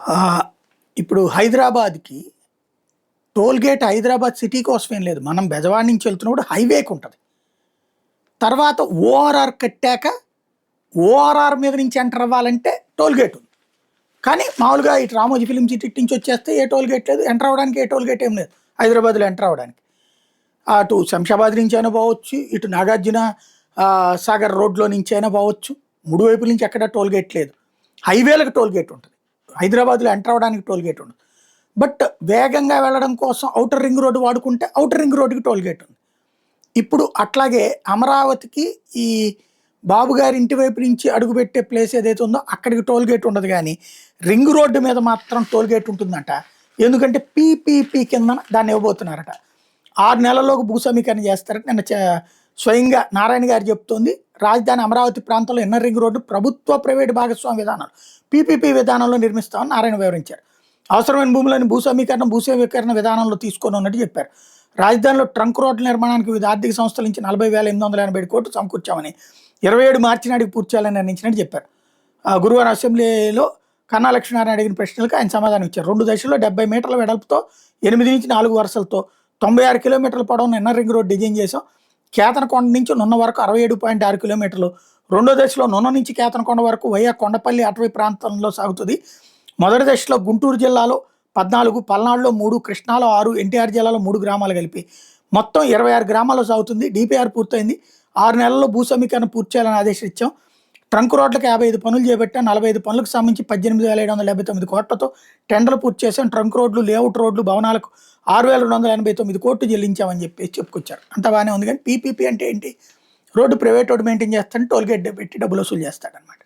ఆహ్, ఇప్పుడు హైదరాబాద్‌కి టోల్ గేట్ హైదరాబాద్ సిటీ కోసమేం లేదు. మనం బెజవాడ నుంచి వెళ్తున్నప్పుడు హైవేకుంటది. తర్వాత ఓఆర్ఆర్ కట్టాక ఓఆర్ఆర్ మీద నుంచి ఎంటర్ అవ్వాలంటే టోల్ గేట్ ఉంది. కానీ మామూలుగా ఇటు రామోజీ ఫిల్మ్ సిటీ ఇటు నుంచి వచ్చేస్తే ఏ టోల్ గేట్ లేదు. ఎంటర్ అవ్వడానికి ఏ టోల్ గేట్ ఏం లేదు. హైదరాబాద్‌లో ఎంటర్ అవ్వడానికి. అటు శంషాబాద్ నుంచైనా పోవచ్చు. ఇటు నాగార్జున సాగర్ రోడ్‌లో నుంచైనా పోవచ్చు. 3 వైపుల నుంచి ఎక్కడ టోల్ గేట్ లేదు. హైవేలకు టోల్ గేట్ ఉంటది. హైదరాబాద్‌లో ఎంటర్ అవ్వడానికి టోల్ గేట్ ఉండదు. బట్ వేగంగా వెళ్ళడం కోసం ఔటర్ రింగ్ రోడ్ వాడుకుంటే ఔటర్ రింగ్ రోడ్‌కి టోల్ గేట్ ఉంది. ఇప్పుడు అట్లాగే అమరావతికి ఈ బాబు గారి ఇంటి వైపు నుంచి అడుగుపెట్టే ప్లేస్ ఏదైతే ఉందో అక్కడికి టోల్ గేట్ ఉండదు గానీ, రింగ్ రోడ్డు మీద మాత్రం టోల్ గేట్ ఉంటుందట. ఎందుకంటే పీపీపీ కిందన దాన్ని ఇవ్వబోతున్నారట. 6 నెలల్లోగా భూ సమీకరణ చేస్తారట. నిన్న స్వయంగా నారాయణ గారు చెప్తోంది. రాజధాని అమరావతి ప్రాంతంలో ఇన్నర్ రింగ్ రోడ్డు ప్రభుత్వ, ప్రైవేటు భాగస్వామ్య విధానాలు పీపీపీ విధానంలో నిర్మిస్తామని నారాయణ వివరించారు. అవసరమైన భూములను భూ సమీకరణ విధానంలో తీసుకొని ఉన్నట్టు చెప్పారు. రాజధానిలో ట్రంక్ రోడ్ల నిర్మాణానికి వివిధ ఆర్థిక సంస్థల నుంచి 40,887 కోట్లు సమకూర్చామని 27 మార్చి నాటికి పూర్తి చేయాలని నిర్ణయించినట్టు చెప్పారు. గురువారం అసెంబ్లీలో కన్నా లక్ష్మీనారాయణ అడిగిన ప్రశ్నలకు ఆయన సమాధానం ఇచ్చారు. 2 దశల్లో 70 మీటర్ల వెడల్పుతో 8 నుంచి 4 వరుసలతో 96 కిలోమీటర్ల పొడవున ఇన్నర్ రింగ్ రోడ్ డిజైన్ చేసాం. కేతనకొండ నుంచి నున్న వరకు 67.6 కిలోమీటర్లు. రెండో దశలో నున్న నుంచి కేతనకొండ వరకు వయా కొండపల్లి అటవీ ప్రాంతంలో సాగుతుంది. మొదటి దశలో గుంటూరు జిల్లాలో 14, పల్నాడులో 3, కృష్ణాలో 6, ఎన్టీఆర్ జిల్లాలో 3 గ్రామాలు కలిపి మొత్తం 26 గ్రామాల్లో సాగుతుంది. డిపిఆర్ పూర్తయింది. 6 నెలల్లో భూ సమీకరణ పూర్తి చేయాలని ఆదేశించాం. ట్రంక్ రోడ్లకు 55 పనులు చేపట్టాం. 45 పనులకు సంబంధించి 18,779 కోట్లతో టెండర్లు పూర్తి చేశాం. ట్రంక్ రోడ్లు, లేఅవుట్ రోడ్లు, భవనాలకు 6,289 కోట్లు చెల్లించామని చెప్పేసి చెప్పుకొచ్చారు. అంత బాగానే ఉంది. కానీ పీపీపీ అంటే ఏంటి? రోడ్డు ప్రైవేట్ రోడ్డు మెయింటైన్ చేస్తాడు, టోల్ గేట్ పెట్టి డబ్బులు వసూలు చేస్తాడనమాట.